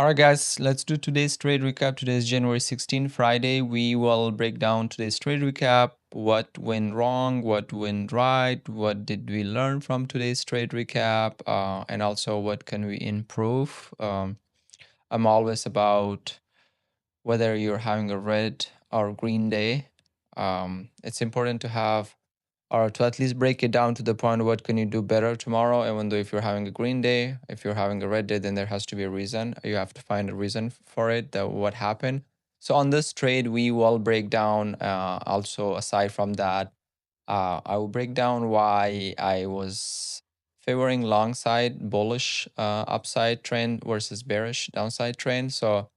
All right, guys, let's do today's trade recap. Today is January 16, Friday. We will break down today's trade recap, what went wrong, what went right, what did we learn from today's trade recap, and also what can we improve. I'm always about whether you're having a red or green day. It's important to have or to at least break it down to the point what can you do better tomorrow, even though if you're having a green day, if you're having a red day, then there has to be a reason. You have to find a reason for it, that what happened. So on this trade we will break down, also aside from that, I will break down why I was favoring long side bullish upside trend versus bearish downside trend. So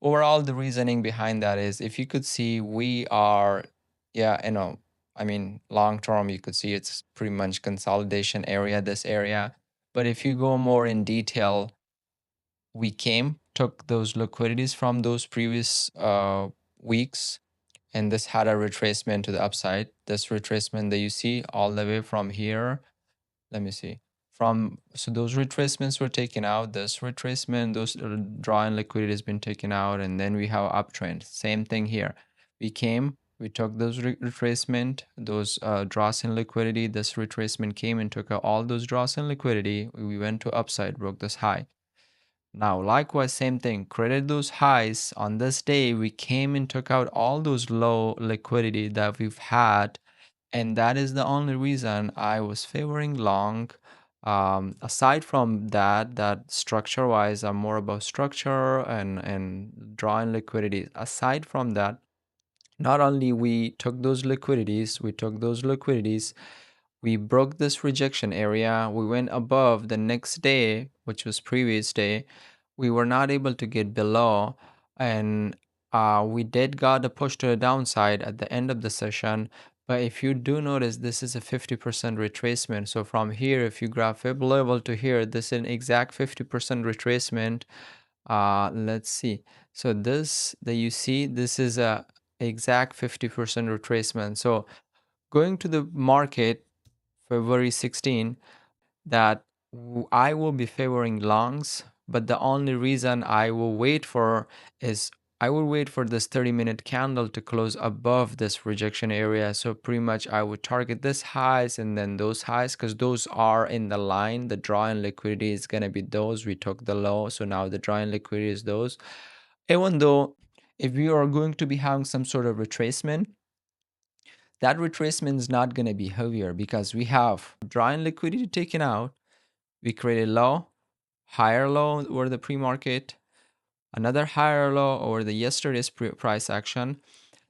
overall the reasoning behind that is, if you could see, we are, yeah, I mean, long term you could see it's pretty much consolidation area, this area. But if you go more in detail, we took those liquidities from those previous weeks, and this had a retracement to the upside. This retracement that you see all the way from here, let me see, from, so those retracements were taken out, this retracement, those draw in liquidity has been taken out, and then we have uptrend. Same thing here. We took those retracement, those draws in liquidity. This retracement came and took out all those draws in liquidity. We went to upside, broke this high. Now likewise, same thing, created those highs. On this day we came and took out all those low liquidity that we've had, and that is the only reason I was favoring long. Aside from that, that structure wise, I'm more about structure and drawing liquidity. Aside from that, not only we took those liquidities, we broke this rejection area, we went above the next day, which was previous day. We were not able to get below, and we did got a push to the downside at the end of the session. But if you do notice, this is a 50% retracement. So from here, if you graph fib level to here, this is an exact 50% retracement. Let's see. So this that you see, this is a exact 50% retracement. So going to the market February 16, that I will be favoring longs, but the only reason I will wait for is I will wait for this 30-minute candle to close above this rejection area. So pretty much I would target this highs and then those highs, because those are in the line. The draw in liquidity is going to be those. We took the low, so now the draw in liquidity is those. Even though if we are going to be having some sort of retracement, that retracement is not going to be heavier, because we have draw in liquidity taken out. We created low, higher low over the pre-market, another higher low over the yesterday's price action.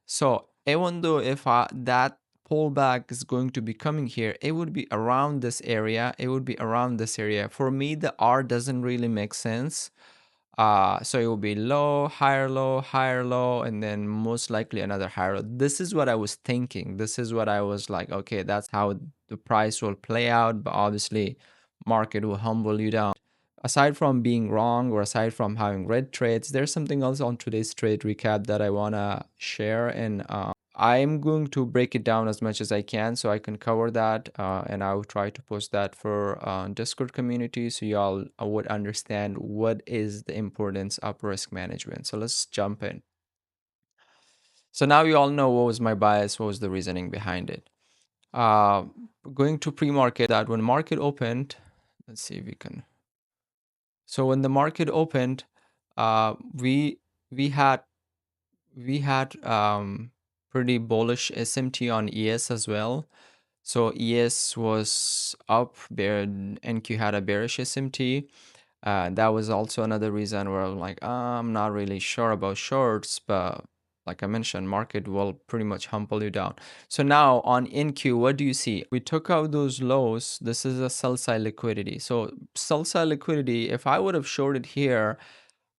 So even though if that pullback is going to be coming here, it would be around this area. For me, the R doesn't really make sense. So it will be low, higher low, higher low, and then most likely another higher low. This is what I was thinking. This is what I was like, okay, that's how the price will play out. But obviously, market will humble you down. Aside from being wrong, or aside from having red trades, there's something else on today's trade recap that I want to share, and I'm going to break it down as much as I can so I can cover that, and I will try to post that for Discord community so y'all would understand what is the importance of risk management. So let's jump in. So now you all know what was my bias, what was the reasoning behind it. Uh, Going to pre-market, that when market opened, let's see if we can. So when the market opened, we had pretty bullish SMT on ES as well. So ES was up, NQ had a bearish SMT. That was also another reason where I'm like, I'm not really sure about shorts, but like I mentioned, market will pretty much humble you down. So now on NQ, what do you see? We took out those lows. This is a sell side liquidity. So sell side liquidity, if I would have shorted here,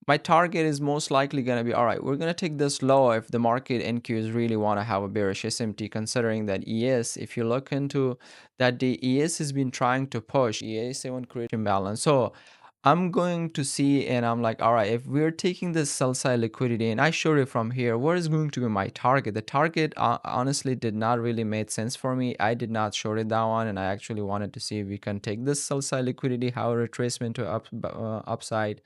my target is most likely going to be, all right, we're going to take this low if the market NQs really want to have a bearish SMT, considering that ES, if you look into that, the ES has been trying to push. ES won't create imbalance. So I'm going to see, and I'm like, all right, if we're taking this sell side liquidity and I short it from here, what is going to be my target? The target honestly did not really make sense for me. I did not short it that one, and I actually wanted to see if we can take this sell side liquidity, how a retracement to upside.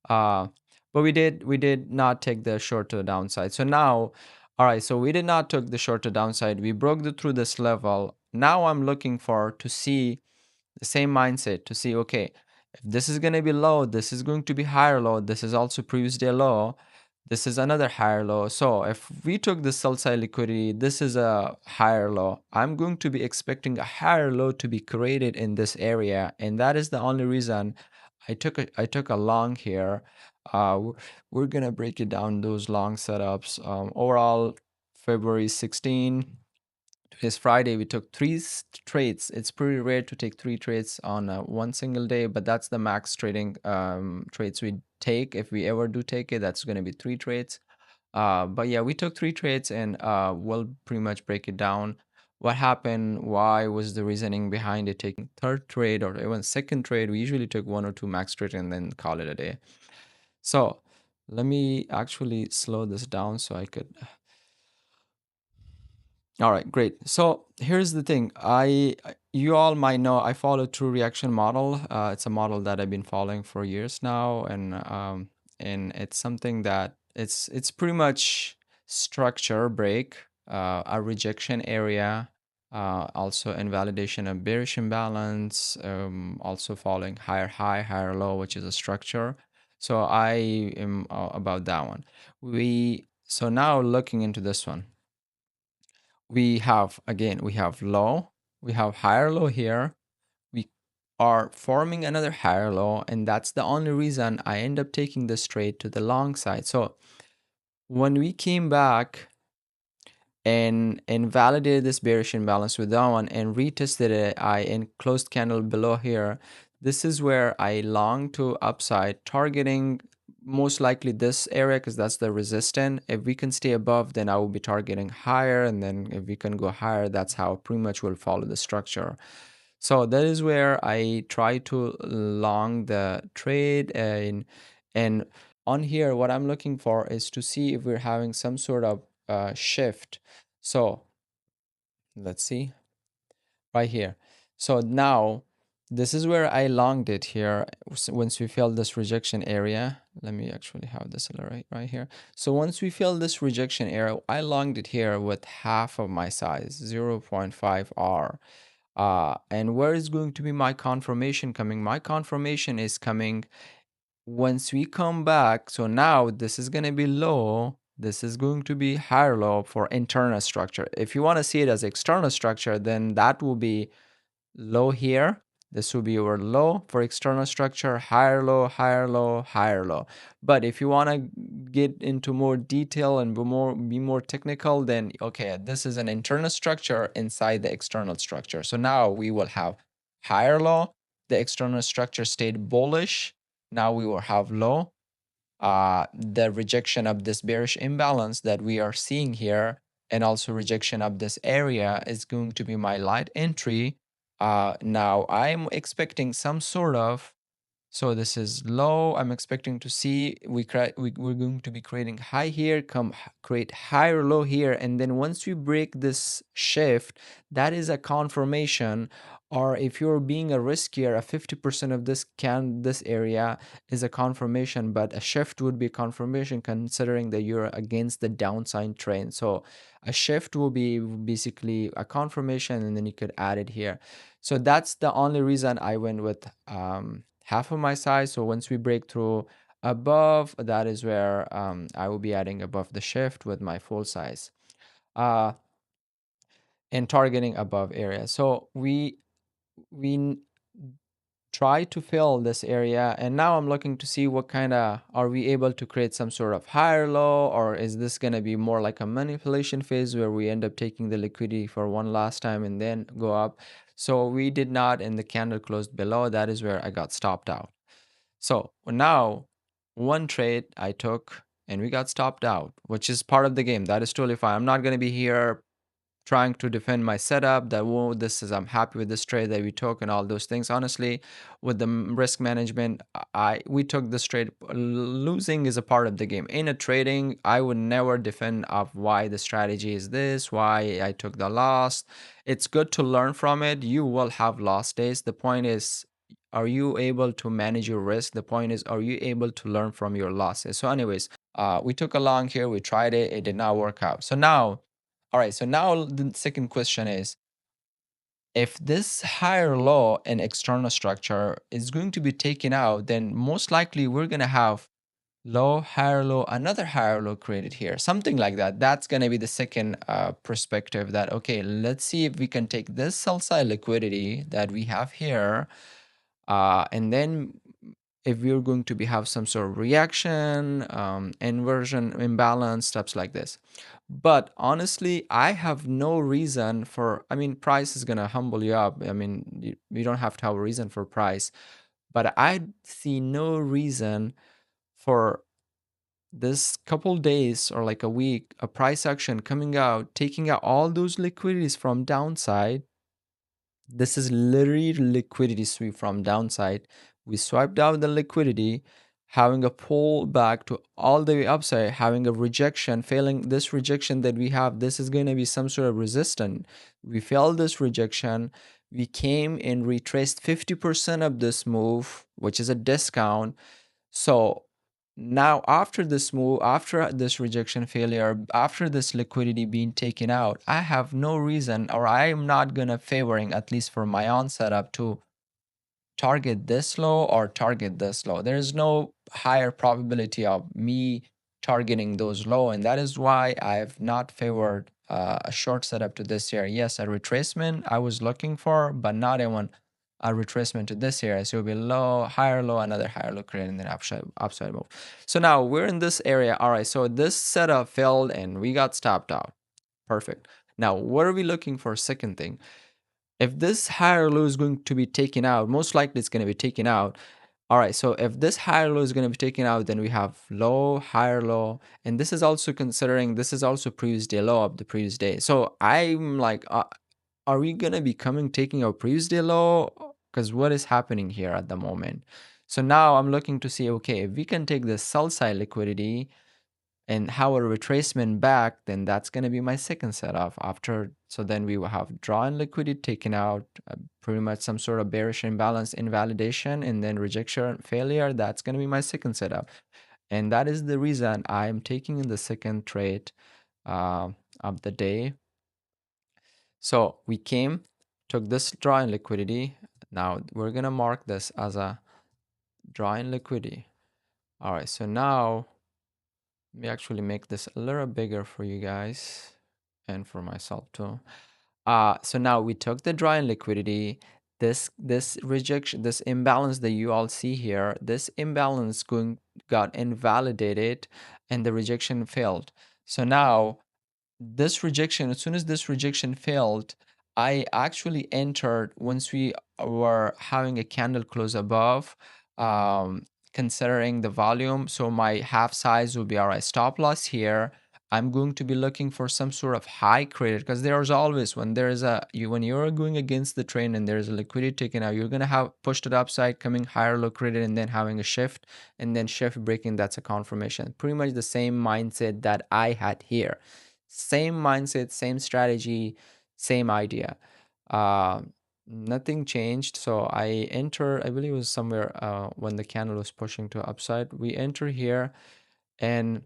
Uh, but we did not take the short to the downside. So now, all right, so we did not took the short to downside. We broke through this level. Now I'm looking for to see the same mindset to see, okay, if this is going to be low, this is going to be higher low, this is also previous day low, this is another higher low. So if we took the sell side liquidity, this is a higher low, I'm going to be expecting a higher low to be created in this area, and that is the only reason I took a long here. We're gonna break it down those long setups. Overall, February 16, today's Friday, we took three trades. It's pretty rare to take three trades on one single day, but that's the max trading trades we take. If we ever do take it, that's going to be three trades. But yeah, we took three trades, and we'll pretty much break it down. What happened? Why was the reasoning behind it taking third trade or even second trade? We usually took one or two max trades and then call it a day. So let me actually slow this down so I could. All right, great. So here's the thing. You all might know I follow True Reaction model. It's a model that I've been following for years now, and it's something that it's pretty much structure break, a rejection area, also invalidation of bearish imbalance, also following higher high, higher low, which is a structure. So I am about that one. So now looking into this one, we have low, we have higher low here, we are forming another higher low, and that's the only reason I end up taking this trade to the long side. So when we came back and validated this bearish imbalance with that one and retested it, I in closed candle below here, this is where I long to upside, targeting most likely this area because that's the resistance. If we can stay above, then I will be targeting higher, and then if we can go higher, that's how pretty much will follow the structure. So that is where I try to long the trade, and on here what I'm looking for is to see if we're having some sort of shift. So let's see right here. So now this is where I longed it here. Once we feel this rejection area, let me actually have this right here. So once we feel this rejection area, I longed it here with half of my size, 0.5 R. And where is going to be my confirmation coming? My confirmation is coming once we come back. So now this is going to be low, this is going to be higher low for internal structure. If you want to see it as external structure, then that will be low here, this will be your low for external structure, higher low, higher low, higher low. But if you want to get into more detail and be more technical, then okay, this is an internal structure inside the external structure. So now we will have higher low, the external structure stayed bullish, now we will have low, the rejection of this bearish imbalance that we are seeing here, and also rejection of this area is going to be my light entry. Now I'm expecting some sort of, so this is low. I'm expecting to see we're going to be creating high here, create higher low here, and then once we break this shift, that is a confirmation. Or if you're being a riskier, a 50% of this area is a confirmation, but a shift would be confirmation considering that you're against the downside trend. So a shift will be basically a confirmation, and then you could add it here. So that's the only reason I went with half of my size. So once we break through above, that is where I will be adding above the shift with my full size, uh, and targeting above area. So we try to fill this area, and now I'm looking to see what kind of, are we able to create some sort of higher low, or is this going to be more like a manipulation phase where we end up taking the liquidity for one last time and then go up. So we did not, and the candle closed below, that is where I got stopped out. So now one trade I took and we got stopped out, which is part of the game. That is totally fine. I'm not going to be here trying to defend my setup that, whoa, this is, I'm happy with this trade that we took and all those things. Honestly, with the risk management, we took this trade. Losing is a part of the game. In a trading, I would never defend of why the strategy is this, why I took the loss. It's good to learn from it. You will have lost days. The point is, are you able to manage your risk? The point is, are you able to learn from your losses? So anyways, we took a long here, we tried it, it did not work out. So now, all right, so now the second question is, if this higher law and external structure is going to be taken out, then most likely we're going to have low, higher low, another higher low created here, something like that. That's going to be the second perspective, that, okay, let's see if we can take this sell side liquidity that we have here, and then if we're going to be have some sort of reaction, inversion, imbalance, steps like this. But honestly, I have no reason for, I mean, price is going to humble you up. I mean, you don't have to have a reason for price, but I see no reason for this couple days or like a week, a price action coming out, taking out all those liquidities from downside. This is literally liquidity sweep from downside. We swiped out the liquidity, having a pull back to all the way upside, having a rejection, failing this rejection that we have. This is going to be some sort of resistance. We failed this rejection. We came and retraced 50% of this move, which is a discount. So now, after this move, after this rejection failure, after this liquidity being taken out, I have no reason, or I am not gonna favoring, at least for my own setup, to target this low or target this low. There is no higher probability of me targeting those low, and that is why I have not favored a short setup to this here. Yes, a retracement I was looking for, but not even a retracement to this here. So it'll be low, higher low, another higher low, creating an upside move. So now we're in this area. All right, so this setup failed and we got stopped out. Perfect. Now, what are we looking for? Second thing, if this higher low is going to be taken out, most likely it's going to be taken out. All right, so if this higher low is going to be taken out, then we have low, higher low, and this is also considering, this is also previous day low of the previous day. So I'm like, are we going to be taking our previous day low? Because what is happening here at the moment? So now I'm looking to see, okay, if we can take the sell side liquidity and how a retracement back, then that's going to be my second setup after. So then we will have draw and liquidity taken out, pretty much some sort of bearish imbalance, invalidation, and then rejection failure. That's going to be my second setup, and that is the reason I'm taking in the second trade of the day. So we came, took this draw and liquidity. Now we're going to mark this as a draw and liquidity. All right, so now let me actually make this a little bigger for you guys and for myself too. So now we took the draw in liquidity. This rejection, this imbalance that you all see here, this imbalance got invalidated and the rejection failed. So now this rejection, as soon as this rejection failed, I actually entered once we were having a candle close above, um, considering the volume. So my half size will be all right. Stop loss here. I'm going to be looking for some sort of high credit, because there's always, when there is when you're going against the trend and there's a liquidity taken out, you're gonna have pushed it upside, coming higher low credit, and then having a shift, and then shift breaking. That's a confirmation. Pretty much the same mindset that I had here. Same mindset, same strategy, same idea. Uh, Nothing changed. So I enter, I believe it was somewhere when the candle was pushing to upside. We enter here, and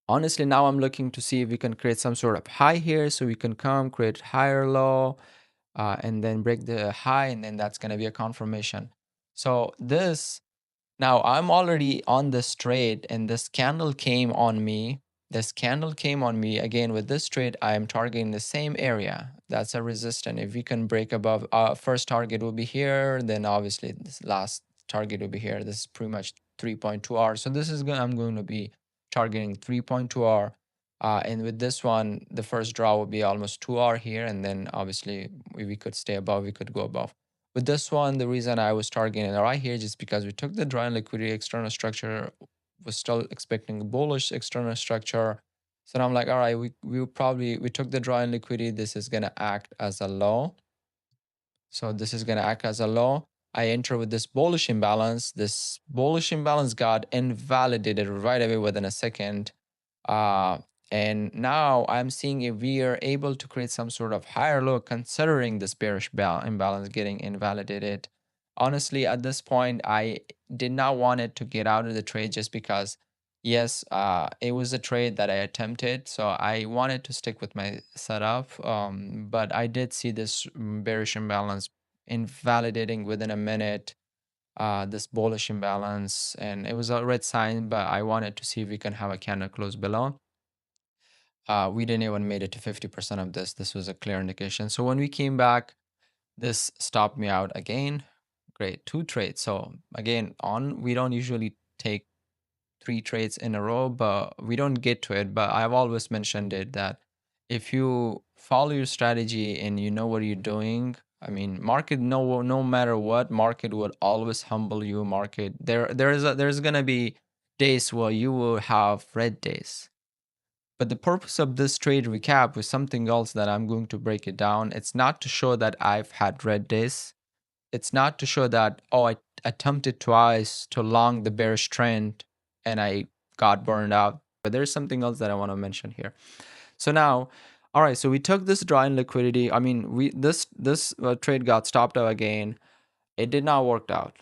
honestly, now I'm looking to see if we can create some sort of high here, so we can come create higher low, and then break the high, and then that's going to be a confirmation. So this, now I'm already on this trade, and this candle came on me. This candle came on me again. With this trade, I am targeting the same area. That's a resistance. If we can break above, first target will be here, then obviously this last target will be here. This is pretty much 3.2 hours. So this is going, I'm going to be targeting 3.2 hour. And with this one, the first draw will be almost 2 hour here, and then obviously we could stay above, we could go above. With this one, the reason I was targeting it right here just because we took the draw and liquidity, external structure was still expecting a bullish external structure. So now I'm like, all right, we took the draw and liquidity. This is gonna act as a low. So this is gonna act as a low. I enter with this bullish imbalance. This bullish imbalance got invalidated right away within a second. Uh, and now I'm seeing if we are able to create some sort of higher low considering this bearish imbalance getting invalidated. Honestly, at this point, I did not want it to get out of the trade just because, yes, it was a trade that I attempted. So I wanted to stick with my setup. But I did see this bearish imbalance invalidating within a minute, this bullish imbalance, and it was a red sign, but I wanted to see if we can have a candle close below. We didn't even made it to 50% of this. This was a clear indication. So when we came back, this stopped me out again. Great, two trades. So again, on we don't usually take three trades in a row, but we don't get to it. But I've always mentioned it that if you follow your strategy and you know what you're doing, I mean, market no matter what, market would always humble you. Market there's gonna be days where you will have red days. But the purpose of this trade recap was something else that I'm going to break it down. It's not to show that I've had red days. It's not to show that, oh, I attempted twice to long the bearish trend and I got burned out. But there's something else that I want to mention here. So now, all right, so we took this draw in liquidity. I mean, we this trade got stopped out again. It did not work out.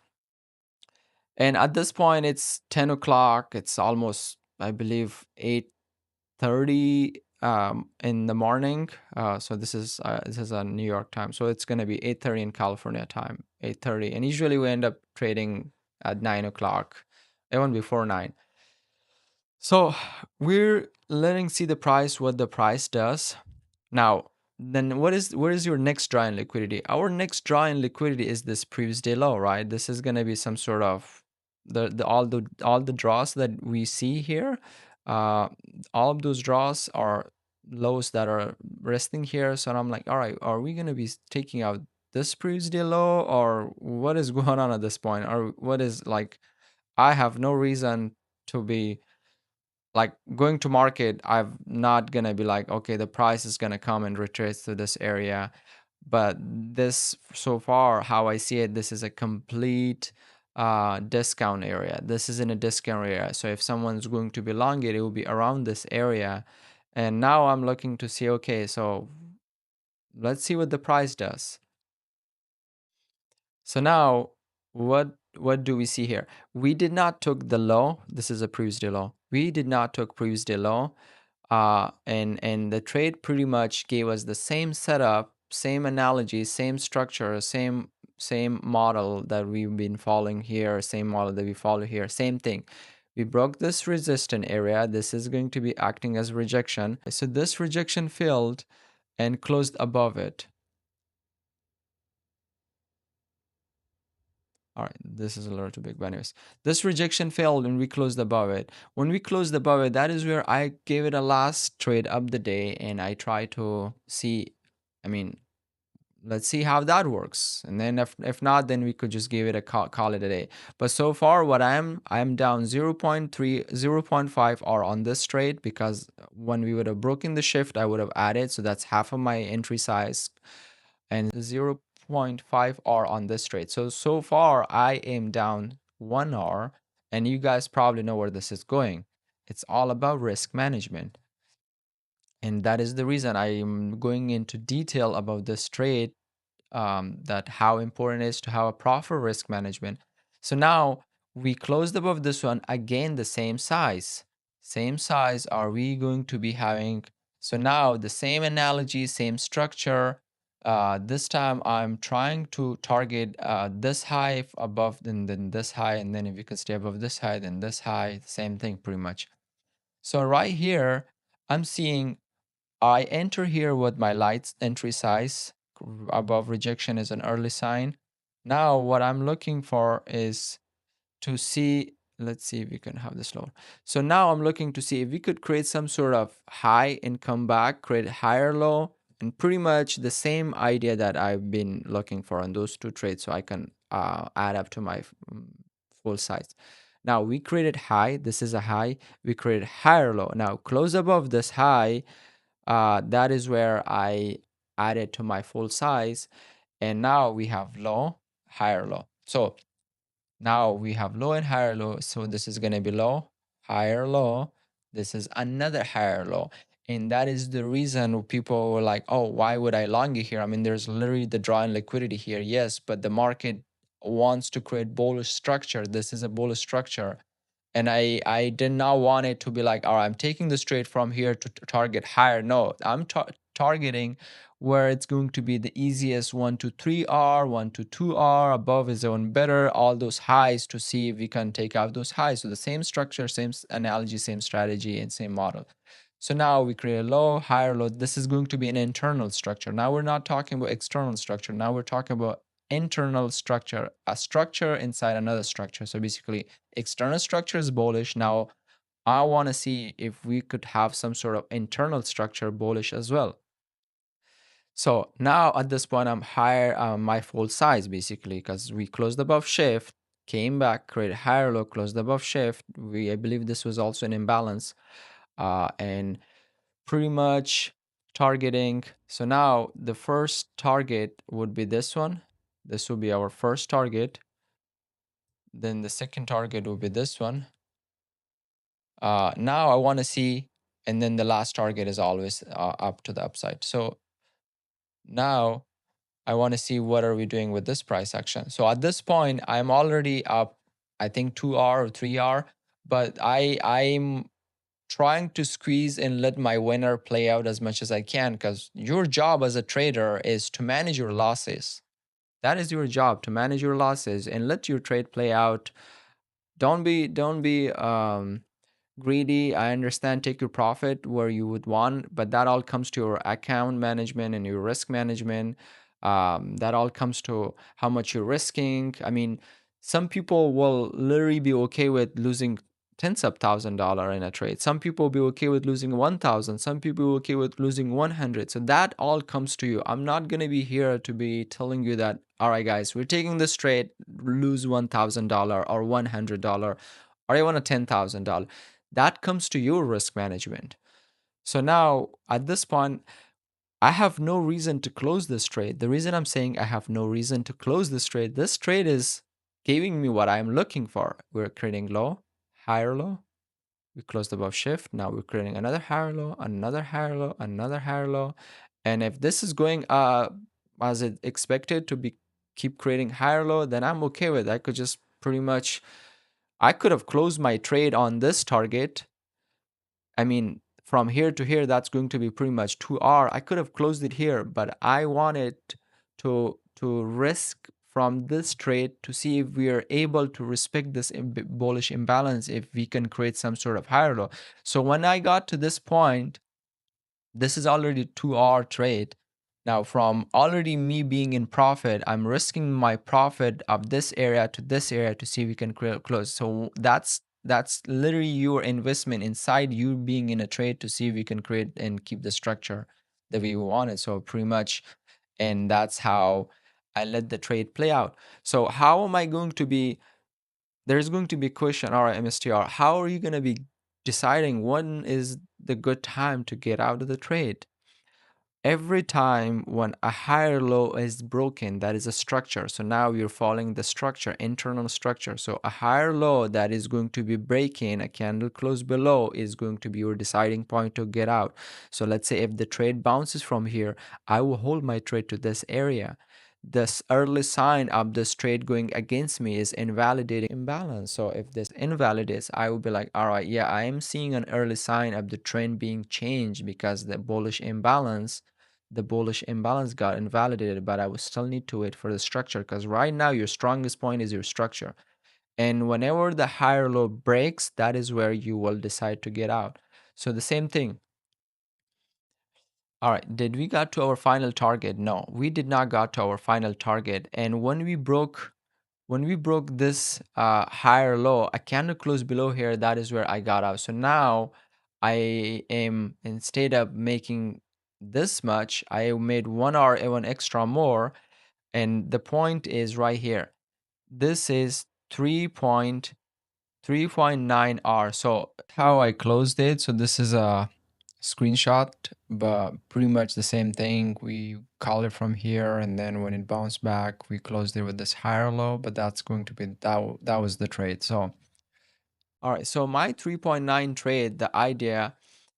And at this point, it's 10 o'clock. It's almost, I believe, 8:30 in the morning. So this is a New York time. So it's gonna be 8:30 in California time, 8:30. And usually we end up trading at 9 o'clock, even before 9. So we're letting see the price, what the price does. Now, then what is your next draw in liquidity? Our next draw in liquidity is this previous day low, right? This is gonna be some sort of all the draws that we see here. Uh, all of those draws are lows that are resting here. So I'm like, all right, are we gonna be taking out this previous day low, or what is going on at this point? Or what is like, I have no reason to be like going to market. I'm not gonna be like, okay, the price is gonna come and retrace to this area. But this, so far how I see it, this is a complete discount area. This is in a discount area. So if someone's going to be long it, it will be around this area. And now I'm looking to see, okay, so let's see what the price does. So now, what do we see here? We did not took the low. This is a previous day low. We did not took previous day low. And the trade pretty much gave us the same setup, same analogy, same structure, same model that we've been following here, same model that we follow here, same thing. We broke this resistance area. This is going to be acting as rejection. So this rejection failed and closed above it. All right, this is a little too big, but anyways, this rejection failed and we closed above it. When we closed above it, that is where I gave it a last trade up the day and I try to see, I mean, let's see how that works. And then if not, then we could just give it a call it a day. But so far, what I'm down 0.3, 0.5 are on this trade because when we would have broken the shift, I would have added. So that's half of my entry size. And 0.5 R on this trade. So far I am down 1 R, and you guys probably know where this is going. It's all about risk management. And that is the reason I am going into detail about this trade, that how important it is to have a proper risk management. So now we closed above this one again, the same size. Same size are we going to be having? So now the same analogy, same structure. This time I'm trying to target this high above, then this high, and then if you could stay above this high, then this high, same thing pretty much. So right here, I'm seeing I enter here with my light entry size above rejection is an early sign. Now what I'm looking for is to see, let's see if we can have this lower. So now I'm looking to see if we could create some sort of high and come back, create a higher low, and pretty much the same idea that I've been looking for on those two trades so I can add up to my full size. Now we created high, this is a high, we created higher low. Now close above this high, that is where I added to my full size. And now we have low, higher low. So now we have low and higher low. So this is going to be low, higher low. This is another higher low. And that is the reason people were like, oh, why would I long it here? I mean, there's literally the draw in liquidity here. Yes, but the market wants to create bullish structure. This is a bullish structure. And I did not want it to be like, all right, I'm taking this trade from here to target higher. No, I'm targeting where it's going to be the easiest 1 to 3R, 1 to 2R, above is even better, all those highs to see if we can take out those highs. So the same structure, same analogy, same strategy, and same model. So now we create a low, higher low. This is going to be an internal structure. Now we're not talking about external structure. Now we're talking about internal structure, a structure inside another structure. So basically, external structure is bullish. Now I want to see if we could have some sort of internal structure bullish as well. So now at this point, I'm higher my full size basically because we closed above shift, came back, created higher low, closed above shift. I believe this was also an imbalance, and pretty much targeting. So now the first target would be this one. This will be our first target. Then the second target will be this one. Now I want to see, and then the last target is always up to the upside. So now I want to see what are we doing with this price action. So at this point, I'm already up, I think 2R or 3R, but I'm trying to squeeze and let my winner play out as much as I can, because your job as a trader is to manage your losses. That is your job, to manage your losses and let your trade play out. Don't be greedy. I understand, take your profit where you would want, but that all comes to your account management and your risk management. That all comes to how much you're risking. I mean, some people will literally be okay with losing tens of $1,000 in a trade. Some people will be okay with losing 1,000. Some people will be okay with losing 100. So that all comes to you. I'm not gonna be here to be telling you that, all right, guys, we're taking this trade, lose $1,000 or $100 or even a $10,000. That comes to your risk management. So now at this point, I have no reason to close this trade. The reason I'm saying I have no reason to close this trade is giving me what I'm looking for. We're creating low, higher low. We closed above shift. Now we're creating another higher low, another higher low, another higher low. And if this is going as it expected to be keep creating higher low, then I'm okay with it. I could just pretty much, I could have closed my trade on this target. I mean, from here to here, that's going to be pretty much 2R. I could have closed it here, but I wanted to risk from this trade to see if we are able to respect this bullish imbalance, if we can create some sort of higher low. So when I got to this point, this is already 2R trade. Now, from already me being in profit, I'm risking my profit of this area to this area to see if we can close. So that's literally your investment inside you being in a trade to see if you can create and keep the structure that we wanted. So pretty much, and that's how I let the trade play out. So how am I going to be? There's going to be a question, all right, MSTR, how are you going to be deciding when is the good time to get out of the trade? Every time when a higher low is broken, that is a structure. So now you're following the structure, internal structure. So a higher low that is going to be breaking, a candle close below, is going to be your deciding point to get out. So let's say if the trade bounces from here, I will hold my trade to this area. This early sign of this trade going against me is invalidating imbalance. So if this invalidates, I will be like, all right, yeah, I am seeing an early sign of the trend being changed because the bullish imbalance got invalidated, but I will still need to wait for the structure, because right now your strongest point is your structure. And whenever the higher low breaks, that is where you will decide to get out. So the same thing. All right, did we got to our final target? No, we did not got to our final target. And when we broke this higher low, a candle close below here, that is where I got out. So now I am, instead of making this much, I made 1 hour even extra more. And the point is right here. This is 3.9R. So how I closed it. So this is a screenshot, but pretty much the same thing. We call it from here, and then when it bounced back, we closed it with this higher low, but that's going to be that was the trade. So all right, so my 3.9 trade, the idea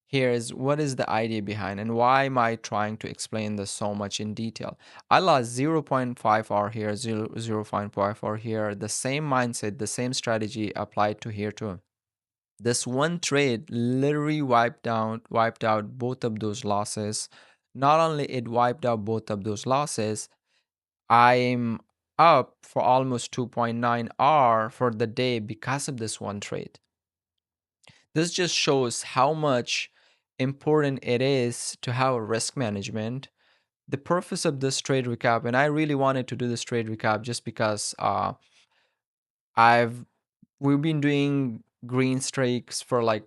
Here's what is the idea behind and why am I trying to explain this so much in detail. I lost zero point 0.5 hour here, 0, 0.5 hour here. The same mindset, the same strategy applied to here too. This one trade literally wiped out both of those losses. Not only it wiped out both of those losses, I'm up for almost 2.9 hour for the day because of this one trade. This just shows how much important it is to have a risk management. The purpose of this trade recap, and I really wanted to do this trade recap just because I've we've been doing green streaks for like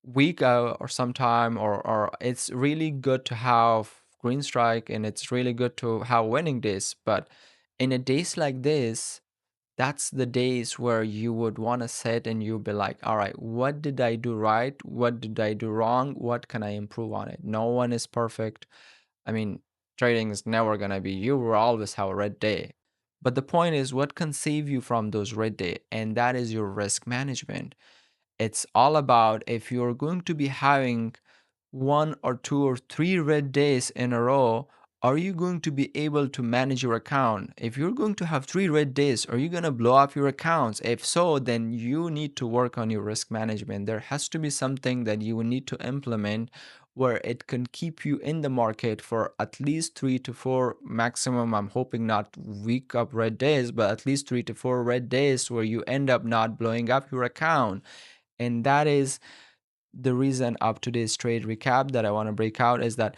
week or sometime, or it's really good to have green strike and it's really good to have winning days. But in a days like this, that's the days where you would want to sit and you'll be like, all right, what did I do right? What did I do wrong? What can I improve on it? No one is perfect. I mean, trading is never going to be, you will always have a red day. But the point is, what can save you from those red day? And that is your risk management. It's all about if you're going to be having 1 or 2 or 3 red days in a row, are you going to be able to manage your account? If you're going to have 3 red days, are you going to blow up your accounts? If so, then you need to work on your risk management. There has to be something that you will need to implement where it can keep you in the market for at least 3 to 4 maximum. I'm hoping not week up red days, but at least 3 to 4 red days where you end up not blowing up your account. And that is the reason of today's trade recap that I want to break out is that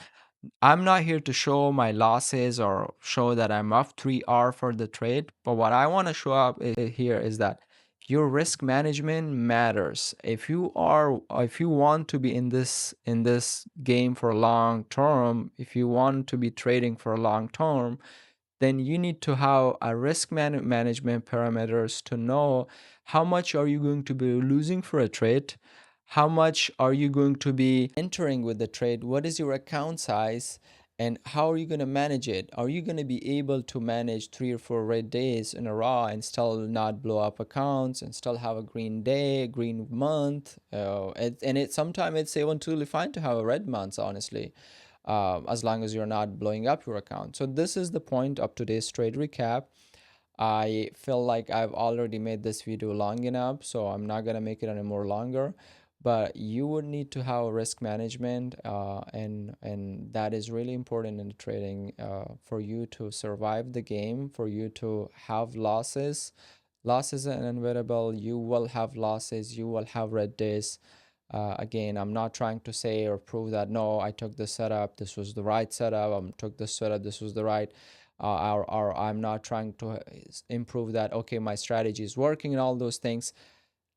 I'm not here to show my losses or show that I'm up 3R for the trade, but what I want to show up here is that your risk management matters. If you want to be in this game for long term, if you want to be trading for long term, then you need to have a risk management parameters to know how much are you going to be losing for a trade, how much are you going to be entering with the trade, what is your account size, and how are you going to manage it. Are you going to be able to manage 3 or 4 red days in a row and still not blow up accounts and still have a green day, green month? Sometimes it's even totally fine to have a red month, honestly, as long as you're not blowing up your account. So this is the point of today's trade recap. I feel like I've already made this video long enough, so I'm not gonna make it any more longer. But you would need to have risk management, and that is really important in trading, for you to survive the game, for you to have losses. Losses are inevitable. You will have losses. You will have red days. Again, I'm not trying to say or prove that no, I took this setup, this was the right setup, I took this setup, this was the right, or I'm not trying to improve that, okay, my strategy is working and all those things.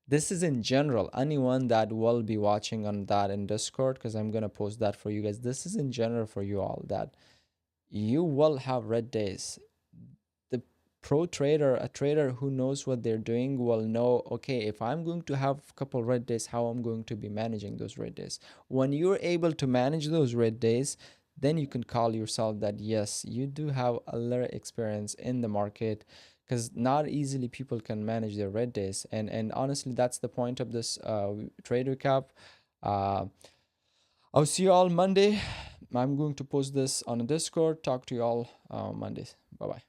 This is in general, anyone that will be watching on that in Discord, because I'm going to post that for you guys. This is in general for you all, that you will have red days. The pro trader, a trader who knows what they're doing, will know, okay, if I'm going to have a couple red days, how I'm going to be managing those red days. When you're able to manage those red days, then you can call yourself that yes, you do have a little experience in the market, because not easily people can manage their red days. And honestly, that's the point of this trade recap. uh, I'll see you all Monday. I'm going to post this on a Discord. Talk to you all Mondays. Bye bye.